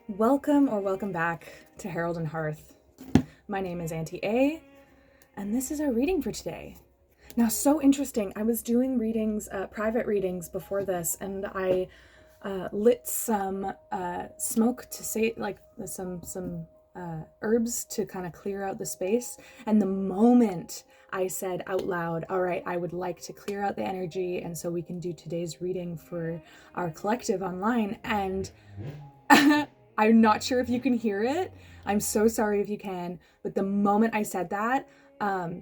Welcome back to Herald Hearth. My name is Auntie A, and this is our reading for today. Now, so interesting. I was doing readings, private readings before this, and I lit some smoke to say, like some herbs to kind of clear out the space. And the moment I said out loud, all right, I would like to clear out the energy, and so we can do today's reading for our collective online. And I'm not sure if you can hear it. I'm so sorry if you can. But the moment I said that,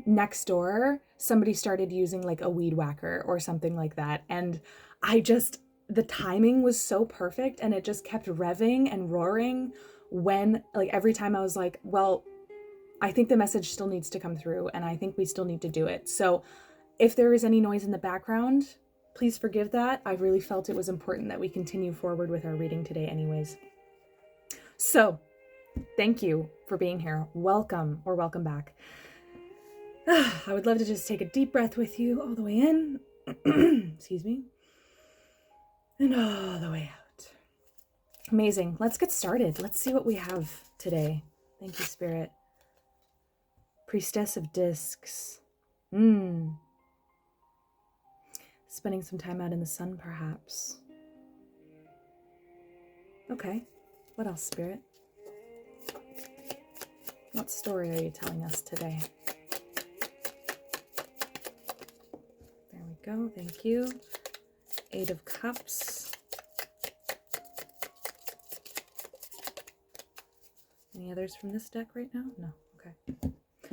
next door, somebody started using like a weed whacker or something like that. And the timing was so perfect, and it just kept revving and roaring when, like, every time I was like, well, I think the message still needs to come through, and I think we still need to do it. So if there is any noise in the background, please forgive that. I really felt it was important that we continue forward with our reading today anyways. So, thank you for being here. Welcome or welcome back. I would love to just take a deep breath with you all the way in. Excuse me. And all the way out. Amazing. Let's get started. Let's see what we have today. Thank you, Spirit. Priestess of Discs. Spending some time out in the sun, perhaps. Okay. What else, Spirit? What story are you telling us today? There we go. Thank you. 8 of Cups. Any others from this deck right now? No. Okay.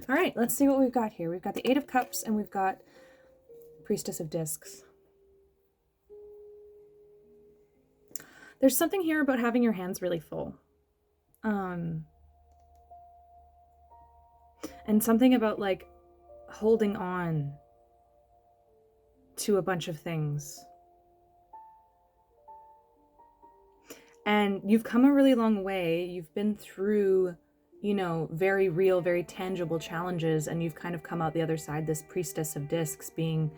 All right. Let's see what we've got here. We've got the 8 of Cups and we've got Priestess of Discs. There's something here about having your hands really full. And something about like holding on to a bunch of things. And you've come a really long way. You've been through, very real, very tangible challenges, and you've kind of come out the other side, this Priestess of Discs being,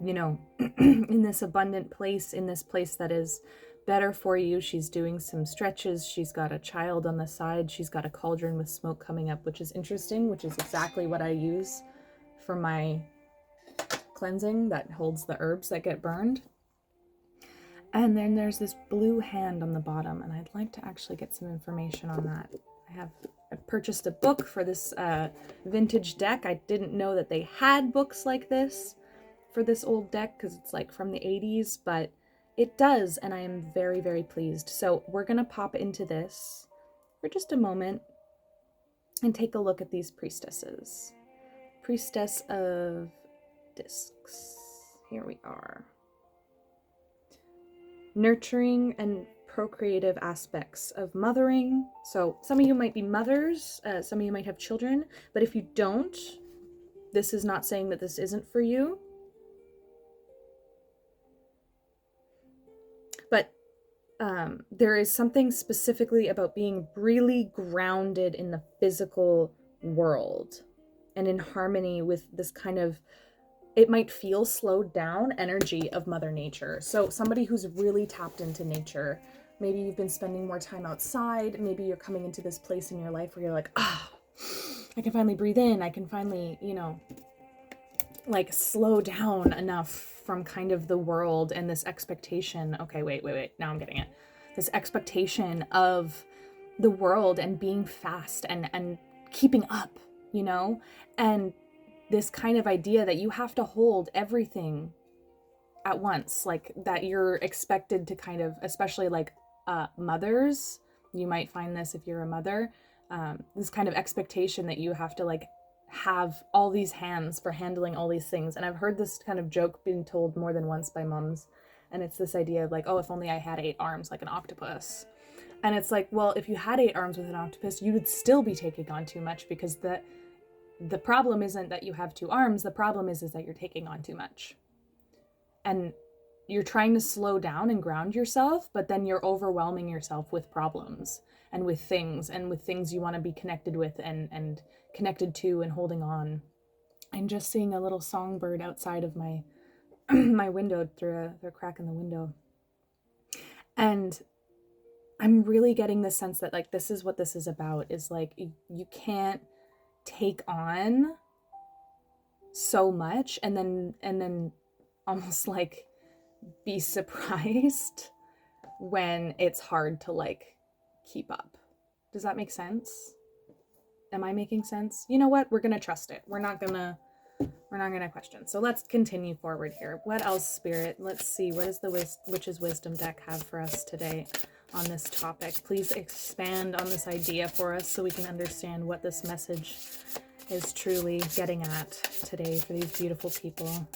in this abundant place, in this place that is better for you. She's doing some stretches. She's got a child on the side. She's got a cauldron with smoke coming up, which is interesting, which is exactly what I use for my cleansing that holds the herbs that get burned. And then there's this blue hand on the bottom, and I'd like to actually get some information on that. I purchased a book for this vintage deck. I didn't know that they had books like this for this old deck because it's like from the 80s, but it does, and I am very, very pleased. So we're going to pop into this for just a moment and take a look at these priestesses. Priestess of Discs. Here we are. Nurturing and procreative aspects of mothering. So some of you might be mothers, some of you might have children, but if you don't, this is not saying that this isn't for you. But there is something specifically about being really grounded in the physical world and in harmony with this kind of, it might feel slowed down energy of Mother Nature. So somebody who's really tapped into nature, maybe you've been spending more time outside, maybe you're coming into this place in your life where you're like, I can finally breathe in, I can finally, like slow down enough from kind of the world and this expectation. Okay, wait, now I'm getting it. This expectation of the world and being fast and keeping up, and this kind of idea that you have to hold everything at once, like that you're expected to kind of, especially like mothers, you might find this if you're a mother, this kind of expectation that you have to like have all these hands for handling all these things. And I've heard this kind of joke being told more than once by moms, and it's this idea of like, oh, if only I had 8 arms like an octopus. And it's like, well, if you had 8 arms with an octopus, you would still be taking on too much, because the problem isn't that you have 2 arms, the problem is that you're taking on too much. And you're trying to slow down and ground yourself, but then you're overwhelming yourself with problems and with things you want to be connected with and connected to and holding on. I'm just seeing a little songbird outside of my my window through a crack in the window. And I'm really getting the sense that like this is what this is about, is like you can't take on so much and then almost like be surprised when it's hard to like keep up. Does that make sense? Am I making sense? You know what? We're going to trust it. We're not going to question. So let's continue forward here. What else, Spirit? Let's see. What does the Witch's Wisdom deck have for us today on this topic? Please expand on this idea for us so we can understand what this message is truly getting at today for these beautiful people.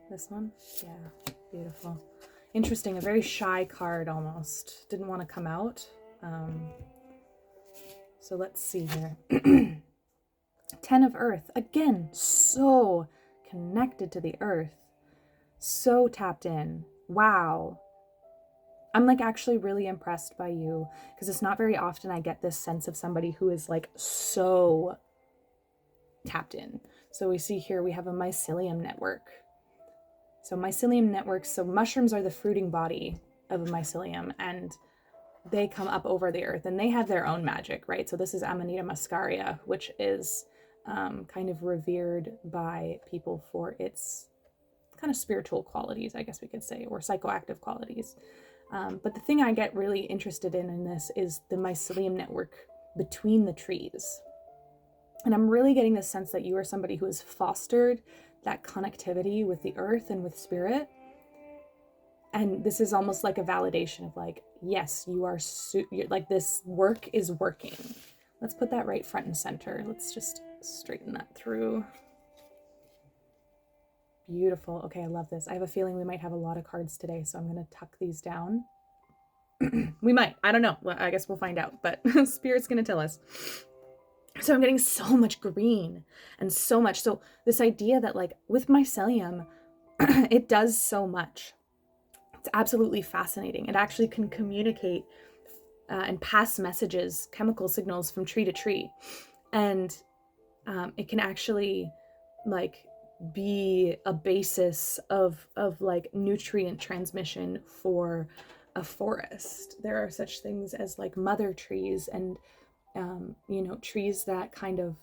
This one? Yeah, beautiful. Interesting, a very shy card almost. Didn't want to come out. So let's see here. 10 of Earth. Again, so connected to the earth. So tapped in. Wow. I'm like actually really impressed by you, because it's not very often I get this sense of somebody who is like so tapped in. So we see here we have a mycelium network. So mycelium networks, so mushrooms are the fruiting body of a mycelium, and they come up over the earth and they have their own magic, right? So this is Amanita muscaria, which is kind of revered by people for its kind of spiritual qualities, I guess we could say, or psychoactive qualities. But the thing I get really interested in this is the mycelium network between the trees. And I'm really getting the sense that you are somebody who has fostered that connectivity with the earth and with spirit. And this is almost like a validation of like, yes, you are like this work is working. Let's put that right front and center. Let's just straighten that through. Beautiful. Okay, I love this. I have a feeling we might have a lot of cards today, so I'm going to tuck these down. We might. I don't know. Well, I guess we'll find out, but Spirit's going to tell us. So I'm getting so much green and so much. So this idea that like with mycelium, it does so much. It's absolutely fascinating. It actually can communicate and pass messages, chemical signals from tree to tree. And it can actually like be a basis of like nutrient transmission for a forest. There are such things as like mother trees and trees that kind of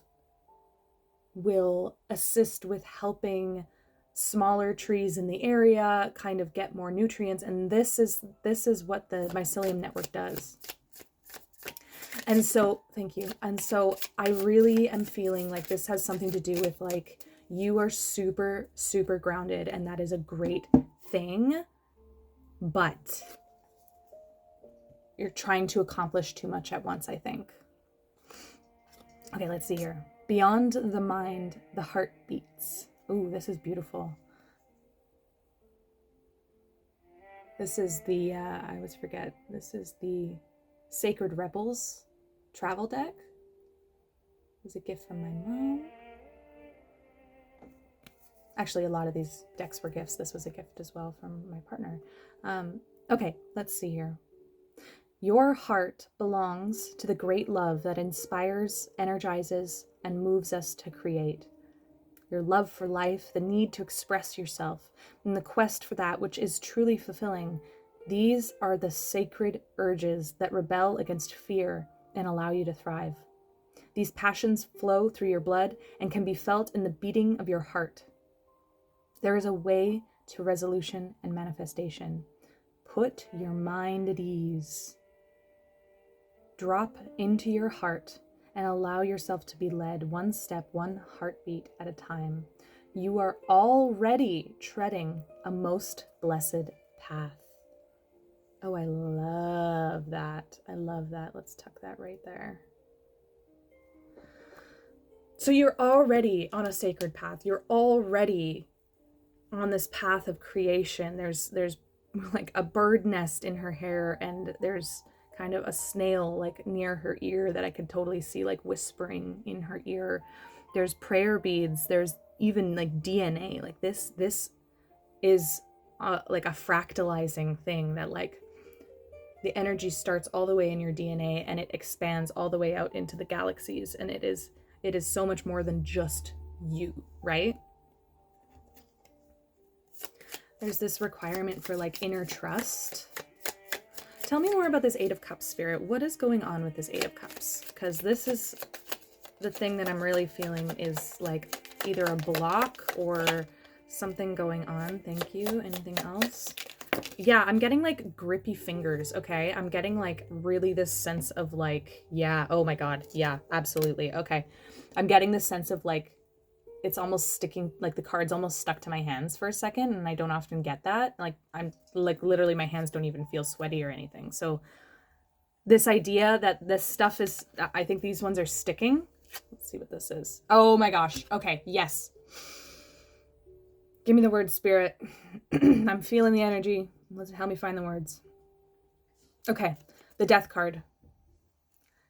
will assist with helping smaller trees in the area kind of get more nutrients. And this is what the mycelium network does. And so, thank you. And so I really am feeling like this has something to do with like, you are super, super grounded, and that is a great thing, but you're trying to accomplish too much at once, I think. Okay, let's see here. Beyond the mind, the heart beats. Ooh, this is beautiful. This is the, I always forget, this is the Sacred Rebels travel deck. It was a gift from my mom. Actually, a lot of these decks were gifts. This was a gift as well from my partner. Okay, let's see here. Your heart belongs to the great love that inspires, energizes, and moves us to create. Your love for life, the need to express yourself, and the quest for that which is truly fulfilling. These are the sacred urges that rebel against fear and allow you to thrive. These passions flow through your blood and can be felt in the beating of your heart. There is a way to resolution and manifestation. Put your mind at ease. Drop into your heart and allow yourself to be led one step, one heartbeat at a time. You are already treading a most blessed path. Oh, I love that. I love that. Let's tuck that right there. So you're already on a sacred path. You're already on this path of creation. There's like a bird nest in her hair, and there's kind of a snail like near her ear that I could totally see like whispering in her ear. There's prayer beads. There's even like DNA. Like this is like a fractalizing thing that like the energy starts all the way in your DNA and it expands all the way out into the galaxies, and it is so much more than just you, right? There's this requirement for like inner trust. Tell me more about this Eight of Cups, Spirit. What is going on with this Eight of Cups? Because this is the thing that I'm really feeling is like either a block or something going on. Thank you. Anything else? Yeah, I'm getting like grippy fingers, okay? I'm getting like really this sense of like, yeah, oh my God. Yeah, absolutely. Okay. I'm getting this sense of like, it's almost sticking, like the card's almost stuck to my hands for a second, and I don't often get that. Like I'm like literally my hands don't even feel sweaty or anything. So this idea that this stuff is, I think these ones are sticking. Let's see what this is. Oh my gosh. Okay. Yes. Give me the word, Spirit. I'm feeling the energy. Let's help me find the words. Okay. The Death card.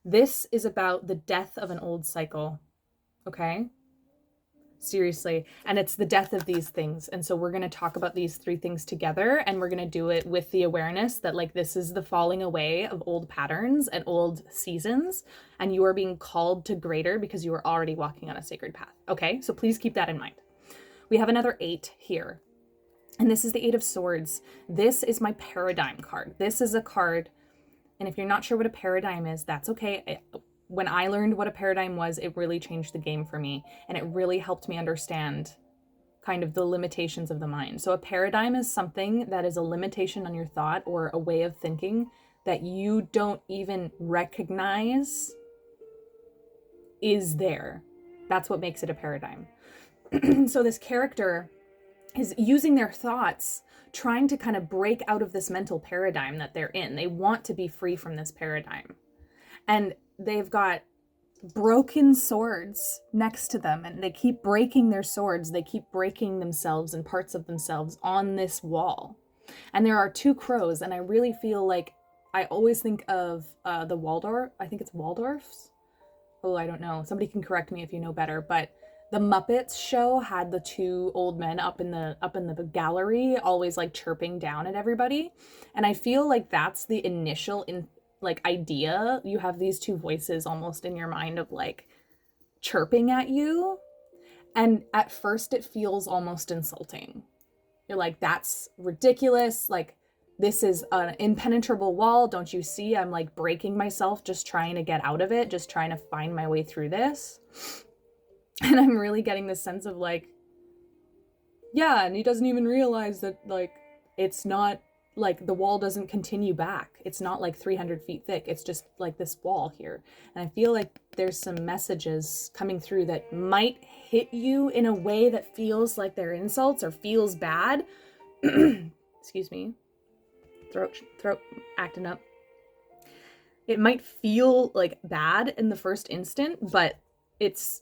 This is about the death of an old cycle. Okay. Seriously. And it's the death of these things. And so we're going to talk about these three things together, and we're going to do it with the awareness that like this is the falling away of old patterns and old seasons, and you are being called to greater because you are already walking on a sacred path. Okay. So please keep that in mind. We have another 8 here, and this is the 8 of Swords. This is my paradigm card. This is a card, and if you're not sure what a paradigm is, that's okay. When I learned what a paradigm was, it really changed the game for me, and it really helped me understand kind of the limitations of the mind. So a paradigm is something that is a limitation on your thought or a way of thinking that you don't even recognize is there. That's what makes it a paradigm. So this character is using their thoughts, trying to kind of break out of this mental paradigm that they're in. They want to be free from this paradigm. And they've got broken swords next to them, and they keep breaking their swords. They keep breaking themselves and parts of themselves on this wall. And there are 2 crows, and I really feel like I always think of the Waldorf. I think it's Waldorf's. Oh, I don't know. Somebody can correct me if you know better, but the Muppets show had the 2 old men up in the gallery, always like chirping down at everybody. And I feel like that's the initial idea. You have these 2 voices almost in your mind of like chirping at you. And at first it feels almost insulting. You're like, that's ridiculous. Like, this is an impenetrable wall. Don't you see? I'm like breaking myself, just trying to get out of it, just trying to find my way through this. And I'm really getting this sense of like, yeah, and he doesn't even realize that like, it's not like the wall doesn't continue back. It's not like 300 feet thick. It's just like this wall here. And I feel like there's some messages coming through that might hit you in a way that feels like they're insults or feels bad. Excuse me. Throat acting up. It might feel like bad in the first instant, but it's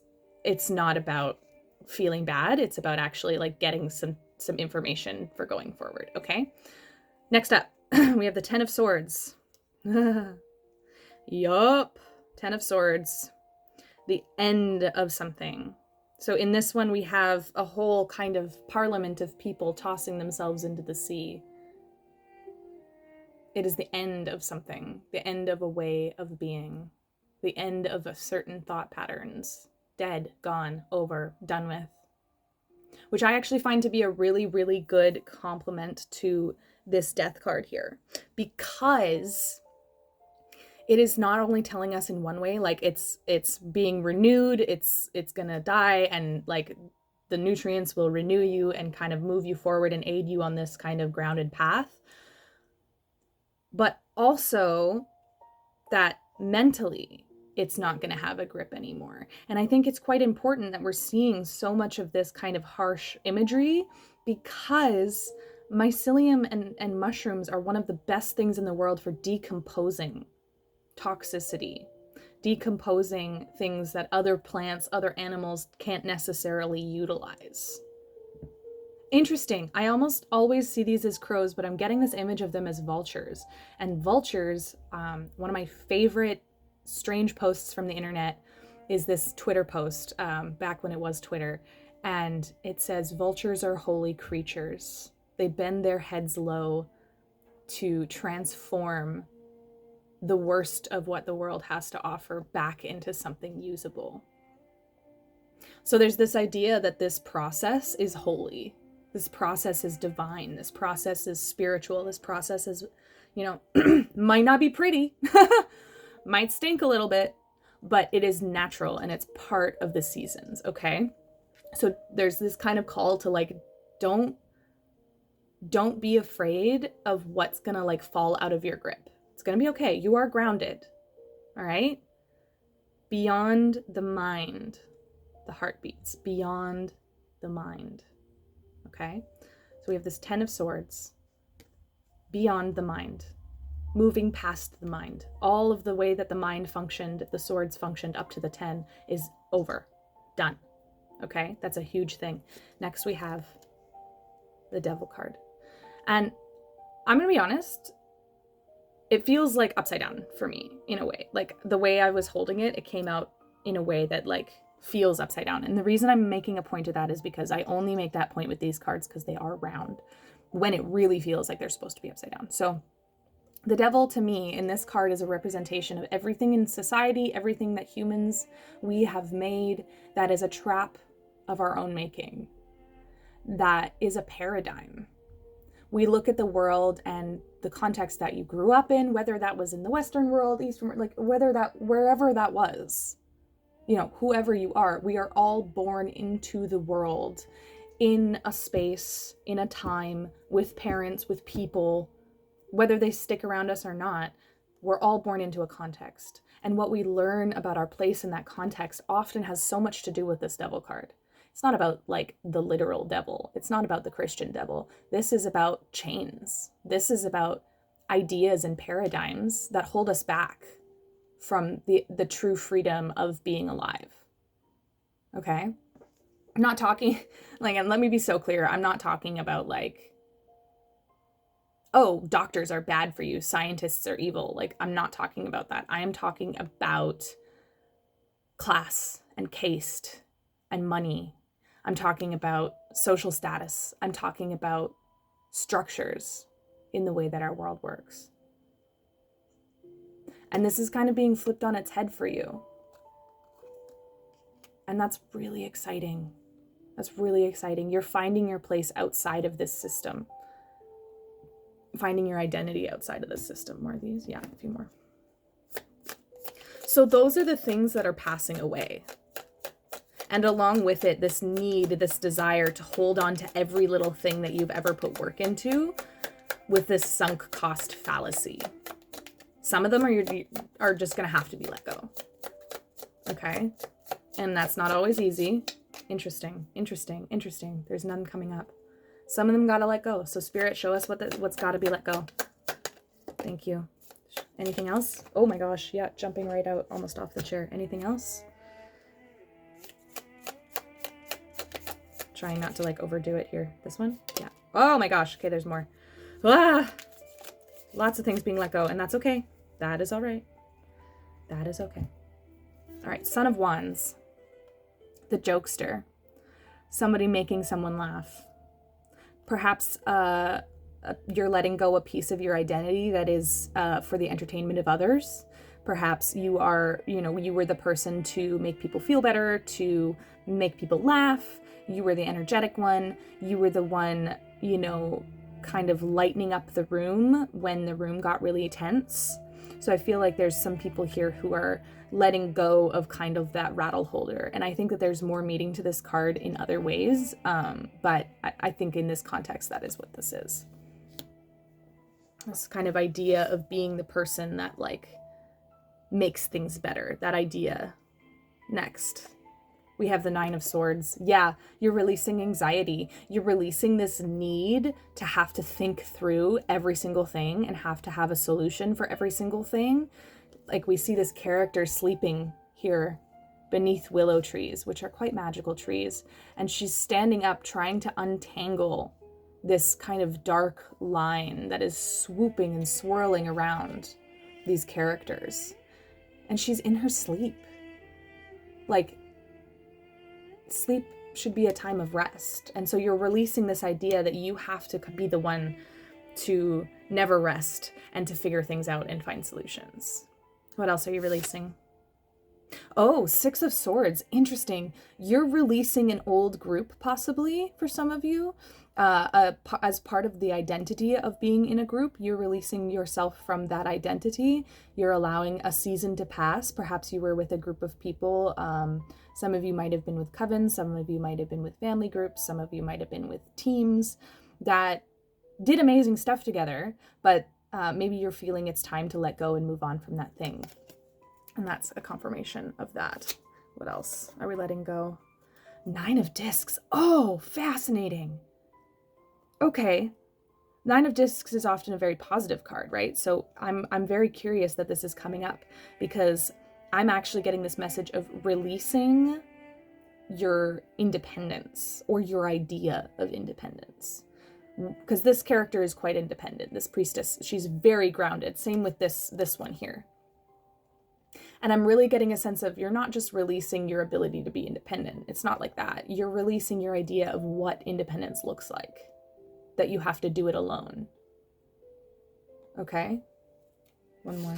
not about feeling bad. It's about actually like getting some information for going forward. Okay. Next up, we have the 10 of Swords. Yup. 10 of Swords. The end of something. So in this one, we have a whole kind of parliament of people tossing themselves into the sea. It is the end of something. The end of a way of being. The end of a certain thought patterns. Dead, gone, over, done with. Which I actually find to be a really, really good compliment to this death card here, because it is not only telling us in one way, like it's being renewed, it's gonna die, and like the nutrients will renew you and kind of move you forward and aid you on this kind of grounded path, but also that mentally it's not going to have a grip anymore. And I think it's quite important that we're seeing so much of this kind of harsh imagery, because mycelium and mushrooms are one of the best things in the world for decomposing toxicity, decomposing things that other plants, other animals can't necessarily utilize. Interesting. I almost always see these as crows, but I'm getting this image of them as vultures. And vultures, one of my favorite strange posts from the internet is this Twitter post, back when it was Twitter. And it says, vultures are holy creatures. They bend their heads low to transform the worst of what the world has to offer back into something usable. So there's this idea that this process is holy. This process is divine. This process is spiritual. This process is, might not be pretty, might stink a little bit, but it is natural and it's part of the seasons, okay? So there's this kind of call to like, don't be afraid of what's gonna like fall out of your grip. It's gonna be okay. You are grounded, all right? Beyond the mind, the heart beats, beyond the mind, okay? So we have this 10 of Swords, beyond the mind, moving past the mind. All of the way that the mind functioned, the swords functioned up to the 10 is over, done, okay? That's a huge thing. Next we have the Devil card. And I'm gonna be honest, it feels like upside down for me in a way. Like the way I was holding it, it came out in a way that like feels upside down. And the reason I'm making a point of that is because I only make that point with these cards because they are round, when it really feels like they're supposed to be upside down. So the Devil to me in this card is a representation of everything in society, everything that humans we have made that is a trap of our own making, that is a paradigm. We look at the world and the context that you grew up in, whether that was in the Western world, Eastern, like wherever that was, whoever you are, we are all born into the world in a space, in a time, with parents, with people, whether they stick around us or not, we're all born into a context. And what we learn about our place in that context often has so much to do with this Devil card. It's not about like the literal devil. It's not about the Christian devil. This is about chains. This is about ideas and paradigms that hold us back from the true freedom of being alive. Okay? I'm not talking, like, and let me be so clear, I'm not talking about like, oh, doctors are bad for you, scientists are evil. Like, I'm not talking about that. I am talking about class and caste and money. I'm talking about social status. I'm talking about structures in the way that our world works. And this is kind of being flipped on its head for you. And that's really exciting. That's really exciting. You're finding your place outside of this system. Finding your identity outside of this system. More of these? Yeah, a few more. So those are the things that are passing away. And along with it, this need, this desire to hold on to every little thing that you've ever put work into with this sunk cost fallacy. Some of them are just going to have to be let go. Okay? And that's not always easy. Interesting. There's none coming up. Some of them got to let go. So Spirit, show us what's got to be let go. Thank you. Anything else? Oh my gosh. Yeah, jumping right out almost off the chair. Anything else? Trying not to like overdo it here. This one? Yeah. Oh my gosh. Okay, there's more. Ah! Lots of things being let go, and that's okay. That is all right. That is okay. All right, Son of Wands. The jokester. Somebody making someone laugh. Perhaps you're letting go a piece of your identity that is for the entertainment of others. Perhaps you are, you were the person to make people feel better, to make people laugh. You were the energetic one. You were the one, kind of lightening up the room when the room got really tense. So I feel like there's some people here who are letting go of kind of that rattle holder. And I think that there's more meaning to this card in other ways. But I think in this context, that is what this is. This kind of idea of being the person that like makes things better. That idea. Next. We have the Nine of Swords. Yeah, you're releasing anxiety. You're releasing this need to have to think through every single thing and have to have a solution for every single thing. Like we see this character sleeping here beneath willow trees, which are quite magical trees. And she's standing up trying to untangle this kind of dark line that is swooping and swirling around these characters. And she's in her sleep. Like, sleep should be a time of rest. And so you're releasing this idea that you have to be the one to never rest and to figure things out and find solutions. What else are you releasing? Oh, Six of Swords. Interesting. You're releasing an old group, possibly, for some of you. as part of the identity of being in a group, you're releasing yourself from that identity. You're allowing a season to pass. Perhaps you were with a group of people. Some of you might have been with covens. Some of you might have been with family groups. Some of you might have been with teams that did amazing stuff together, but maybe you're feeling it's time to let go and move on from that thing. And that's a confirmation of that. What else are we letting go? 9 of Discs. Oh, fascinating. Okay. 9 of Discs is often a very positive card, right? So I'm very curious that this is coming up, because I'm actually getting this message of releasing your independence or your idea of independence. Because this character is quite independent. This priestess, she's very grounded. Same with this one here. And I'm really getting a sense of, you're not just releasing your ability to be independent. It's not like that. You're releasing your idea of what independence looks like. That you have to do it alone. Okay? One more.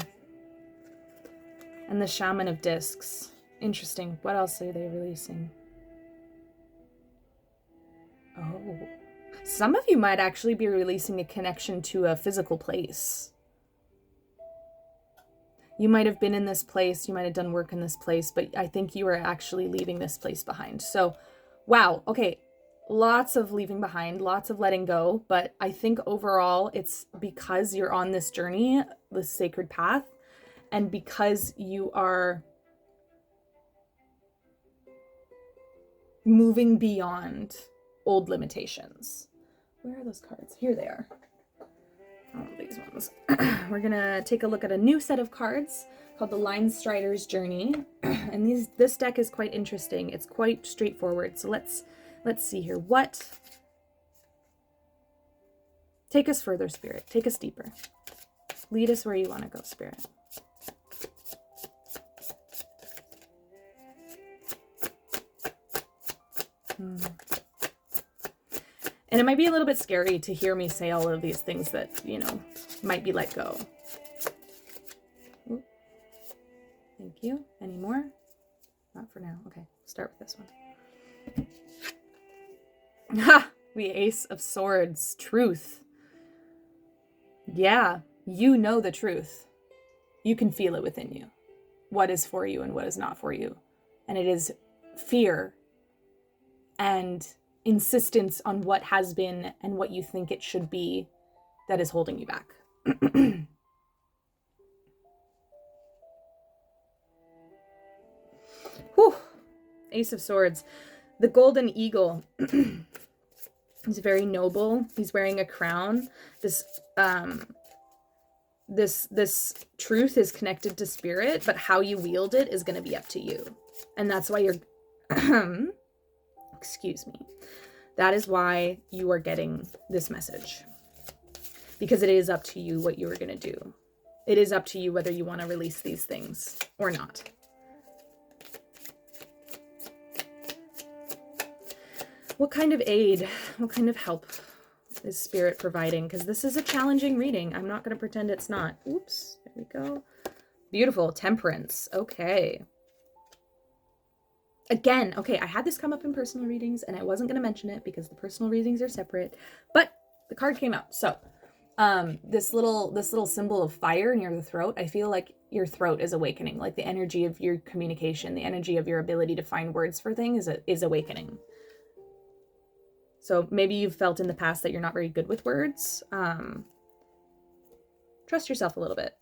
And the Shaman of Discs. Interesting. What else are they releasing? Oh. Some of you might actually be releasing a connection to a physical place. You might have been in this place, you might have done work in this place, but I think you are actually leaving this place behind. So, wow, okay, lots of leaving behind, lots of letting go, but I think overall it's because you're on this journey, this sacred path, and because you are moving beyond old limitations. Where are those cards? Here they are. Oh, these ones. We're gonna take a look at a new set of cards called the Line Strider's Journey, and this deck is quite interesting. It's quite straightforward. So let's see here. Take us further, Spirit. Take us deeper. Lead us where you want to go, Spirit. And it might be a little bit scary to hear me say all of these things that, might be let go. Ooh. Thank you. Any more? Not for now. Okay, start with this one. Ha! The Ace of Swords. Truth. Yeah, you know the truth. You can feel it within you. What is for you and what is not for you. And it is fear and insistence on what has been and what you think it should be that is holding you back. Whew. Ace of Swords. The Golden Eagle. He's very noble. He's wearing a crown. This truth is connected to spirit, but how you wield it is going to be up to you. And that's why you're excuse me. That is why you are getting this message. Because it is up to you what you are going to do. It is up to you whether you want to release these things or not. What kind of aid, what kind of help is Spirit providing? Because this is a challenging reading. I'm not going to pretend it's not. Oops, there we go. Beautiful. Temperance. Okay. Again, okay, I had this come up in personal readings and I wasn't going to mention it because the personal readings are separate, but the card came out. So, this little symbol of fire near the throat, I feel like your throat is awakening, like the energy of your communication, the energy of your ability to find words for things is awakening. So maybe you've felt in the past that you're not very good with words. Trust yourself a little bit.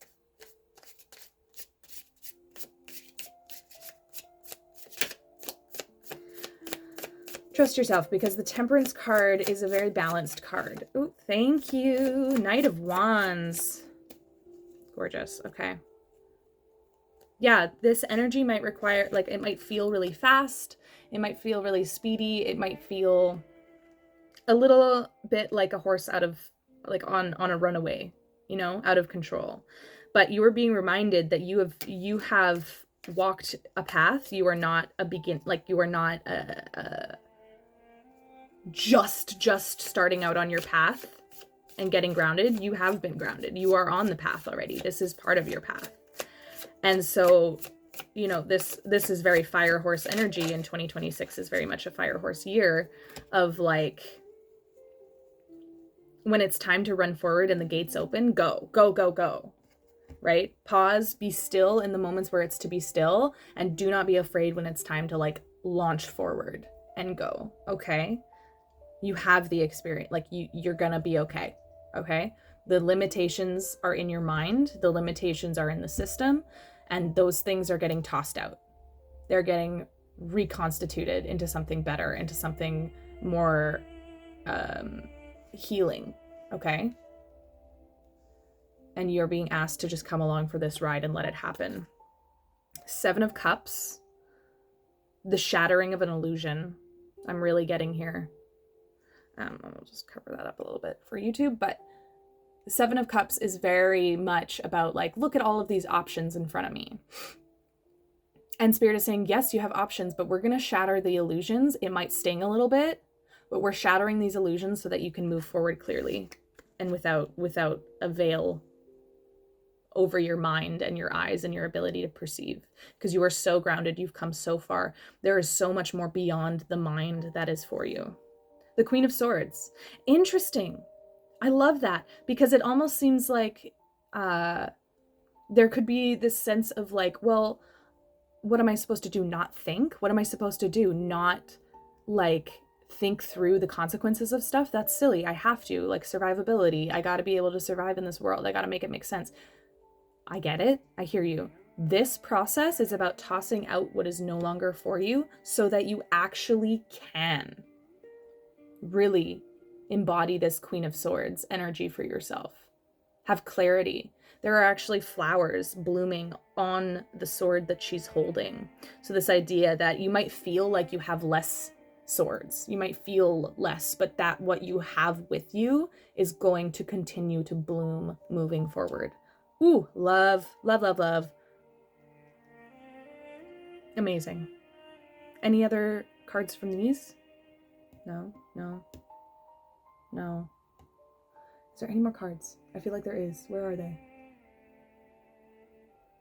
Trust yourself, because the Temperance card is a very balanced card. Oh, thank you. Knight of Wands. Gorgeous. Okay. Yeah, this energy might require, like, it might feel really fast. It might feel really speedy. It might feel a little bit like a horse out of, like, on a runaway, out of control. But you are being reminded that you have walked a path. You are not you are not just starting out on your path and getting grounded. You have been grounded. You are on the path already. This is part of your path. And so, this is very fire horse energy, and 2026 is very much a fire horse year of, like, when it's time to run forward and the gates open, go, go, go, go, right? Pause, be still in the moments where it's to be still, and do not be afraid when it's time to like launch forward and go, okay? You have the experience, like you're gonna be okay, okay? The limitations are in your mind, the limitations are in the system, and those things are getting tossed out. They're getting reconstituted into something better, into something more healing, okay? And you're being asked to just come along for this ride and let it happen. 7 of Cups, the shattering of an illusion. I'm really getting here. I'll just cover that up a little bit for YouTube, but the 7 of Cups is very much about like, look at all of these options in front of me. And Spirit is saying, yes, you have options, but we're going to shatter the illusions. It might sting a little bit, but we're shattering these illusions so that you can move forward clearly and without a veil over your mind and your eyes and your ability to perceive, because you are so grounded. You've come so far. There is so much more beyond the mind that is for you. The Queen of Swords. Interesting. I love that, because it almost seems like there could be this sense of like, well, what am I supposed to do? Not think? What am I supposed to do? Not like think through the consequences of stuff? That's silly. I have to, like, survivability. I got to be able to survive in this world. I got to make it make sense. I get it. I hear you. This process is about tossing out what is no longer for you so that you actually can really embody this Queen of Swords energy for yourself. Have clarity. There are actually flowers blooming on the sword that she's holding. So this idea that you might feel like you have less swords, you might feel less, but that what you have with you is going to continue to bloom moving forward. Ooh, love, love, love, love. Amazing. Any other cards from these? No, no, no. Is there any more cards? I feel like there is. Where are they?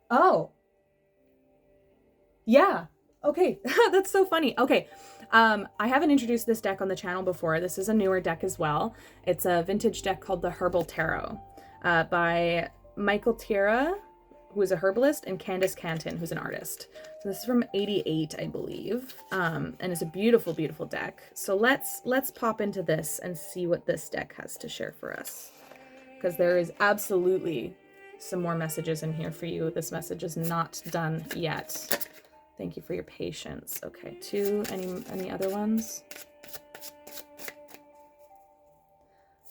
Oh. Yeah. Okay. That's so funny. Okay. I haven't introduced this deck on the channel before. This is a newer deck as well. It's a vintage deck called the Herbal Tarot by Michael Tierra, who is a herbalist, and Candace Canton, who's an artist. So this is from 88, I believe. And it's a beautiful, beautiful deck. So let's pop into this and see what this deck has to share for us, because there is absolutely some more messages in here for you. This message is not done yet. Thank you for your patience. Okay, 2, any other ones?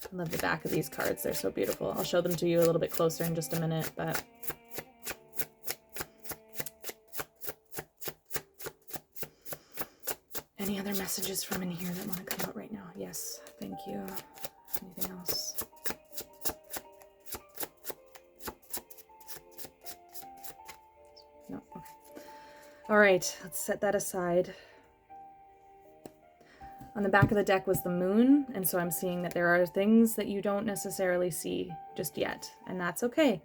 I love the back of these cards. They're so beautiful. I'll show them to you a little bit closer in just a minute, but any other messages from in here that want to come out right now? Yes, thank you. Anything else? No, okay. All right, let's set that aside. On the back of the deck was the moon, and so I'm seeing that there are things that you don't necessarily see just yet, and that's okay.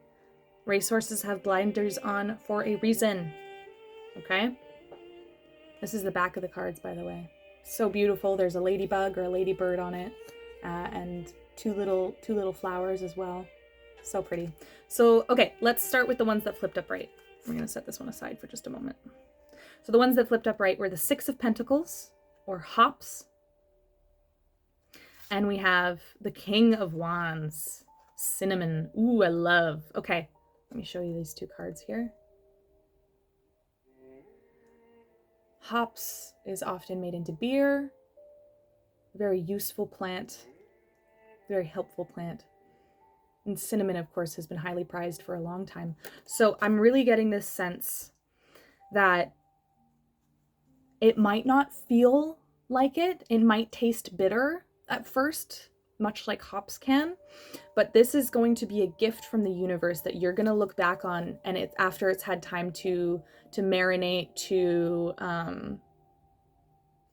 Racehorses have blinders on for a reason, okay? This is the back of the cards, by the way. So beautiful. There's a ladybug or a ladybird on it, and two little flowers as well. So pretty. So, okay, let's start with the ones that flipped up right. We're going to set this one aside for just a moment. So the ones that flipped up right were the 6 of Pentacles, or hops. And we have the King of Wands, cinnamon. Ooh, I love. Okay, let me show you these 2 cards here. Hops is often made into beer. Very useful plant. Very helpful plant. And cinnamon, of course, has been highly prized for a long time. So I'm really getting this sense that it might not feel like it. It might taste bitter at first, much like hops can. But this is going to be a gift from the universe that you're going to look back on, and it's after it's had time to marinate, to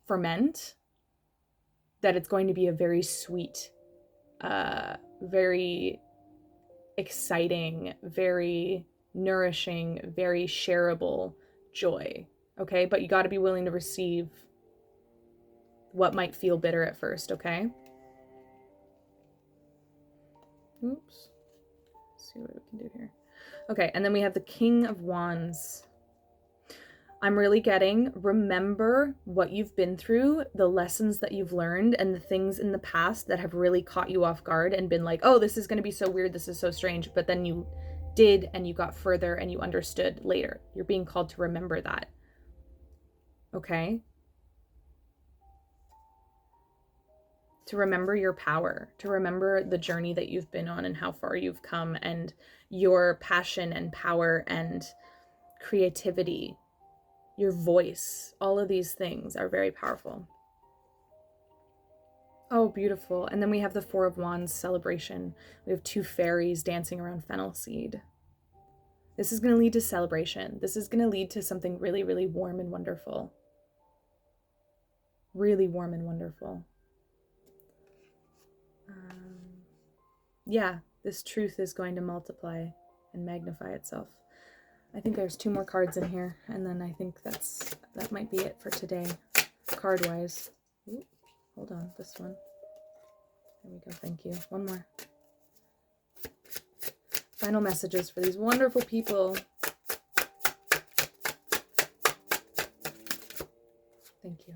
ferment, that it's going to be a very sweet, very exciting, very nourishing, very shareable joy. Okay, but you got to be willing to receive what might feel bitter at first, okay? Oops. Let's see what we can do here. Okay, and then we have the King of Wands. I'm really getting, remember what you've been through, the lessons that you've learned, and the things in the past that have really caught you off guard and been like, oh, this is going to be so weird, this is so strange. But then you did, and you got further, and you understood later. You're being called to remember that. Okay? To remember your power, to remember the journey that you've been on and how far you've come, and your passion and power and creativity, your voice. All of these things are very powerful. Oh, beautiful. And then we have the Four of Wands celebration. We have two fairies dancing around fennel seed. This is going to lead to celebration. This is going to lead to something really, really warm and wonderful. Really warm and wonderful. Yeah, this truth is going to multiply and magnify itself. I think there's two more cards in here, and then I think that might be it for today, card-wise. Ooh, hold on, this one. There we go, thank you. One more. Final messages for these wonderful people. Thank you.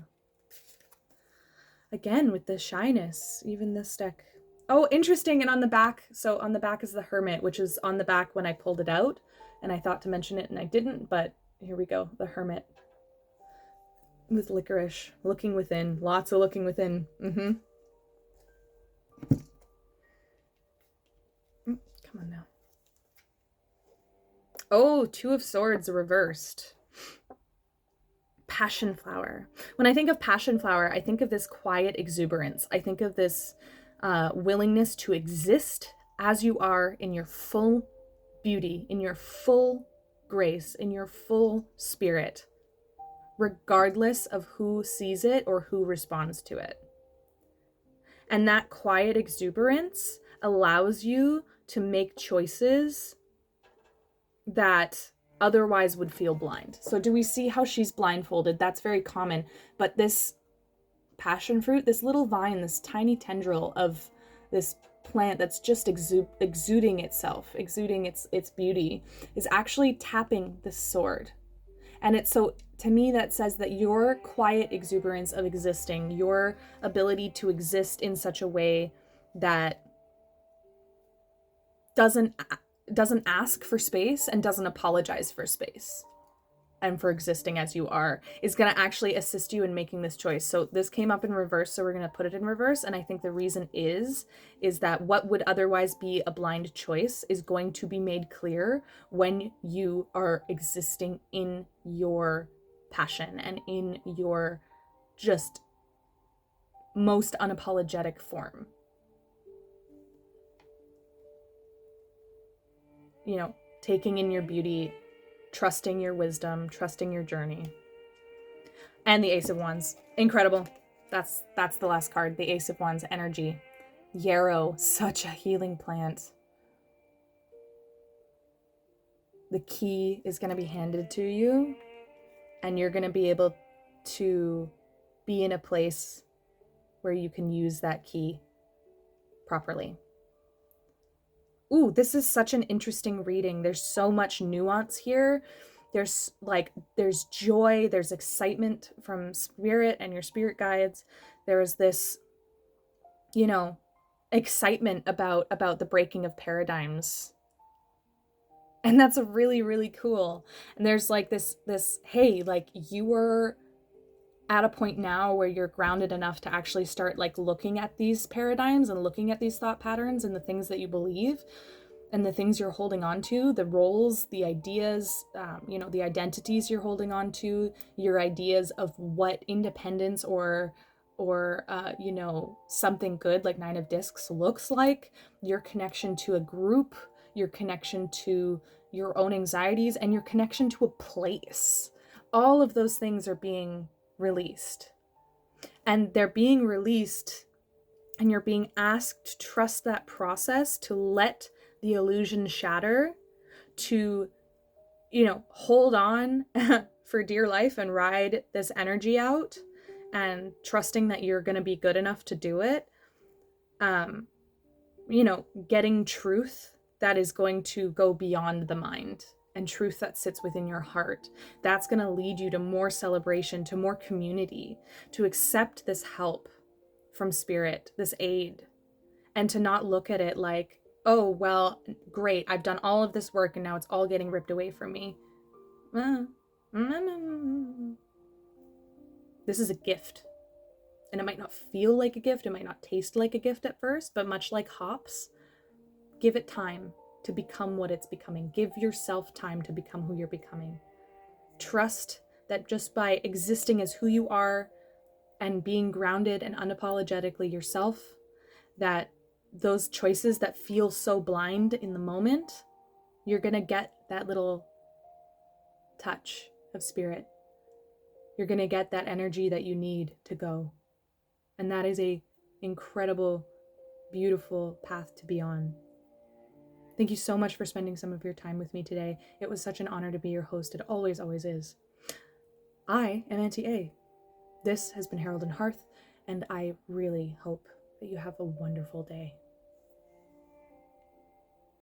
Again, with the shyness, even this deck. Oh, interesting, and on the back, so on the back is the Hermit, which is on the back when I pulled it out, and I thought to mention it and I didn't, but here we go, the Hermit. With licorice, looking within, lots of looking within. Come on now. Oh, Two of Swords reversed. Passion flower. When I think of passion flower, I think of this quiet exuberance. I think of this willingness to exist as you are in your full beauty, in your full grace, in your full spirit, regardless of who sees it or who responds to it. And that quiet exuberance allows you to make choices that otherwise would feel blind. So do we see how she's blindfolded? That's very common. But this passion fruit, this little vine, this tiny tendril of this plant that's just exuding itself, exuding its beauty, is actually tapping the sword. And it's so, to me, that says that your quiet exuberance of existing, your ability to exist in such a way that doesn't ask for space and doesn't apologize for space and for existing as you are, is going to actually assist you in making this choice. So this came up in reverse, so we're going to put it in reverse. And I think the reason is that what would otherwise be a blind choice is going to be made clear when you are existing in your passion and in your just most unapologetic form. You know, taking in your beauty, trusting your wisdom, trusting your journey. And the Ace of Wands. Incredible. That's the last card. The Ace of Wands energy. Yarrow, such a healing plant. The key is going to be handed to you, and you're going to be able to be in a place where you can use that key properly. Ooh, this is such an interesting reading. There's so much nuance here. There's joy, there's excitement from spirit and your spirit guides. There's this, excitement about the breaking of paradigms. And that's really, really cool. And there's like this, hey, like you were at a point now where you're grounded enough to actually start like looking at these paradigms and looking at these thought patterns and the things that you believe and the things you're holding on to, the roles, the ideas, the identities you're holding on to, your ideas of what independence or something good like Nine of Discs looks like, your connection to a group, your connection to your own anxieties, and your connection to a place. All of those things are being released, and they're being released, and you're being asked to trust that process, to let the illusion shatter, to hold on for dear life and ride this energy out, and trusting that you're going to be good enough to do it. getting truth that is going to go beyond the mind, and truth that sits within your heart. That's going to lead you to more celebration, to more community, to accept this help from spirit, this aid, and to not look at it like, oh, well, great, I've done all of this work and now it's all getting ripped away from me. This is a gift. And it might not feel like a gift, it might not taste like a gift at first, but much like hops, give it time to become what it's becoming. Give yourself time to become who you're becoming. Trust that just by existing as who you are and being grounded and unapologetically yourself, that those choices that feel so blind in the moment, you're gonna get that little touch of spirit. You're gonna get that energy that you need to go. And that is a incredible, beautiful path to be on. Thank you so much for spending some of your time with me today. It was such an honor to be your host. It always, always is. I am Auntie A. This has been Herald Hearth, and I really hope that you have a wonderful day.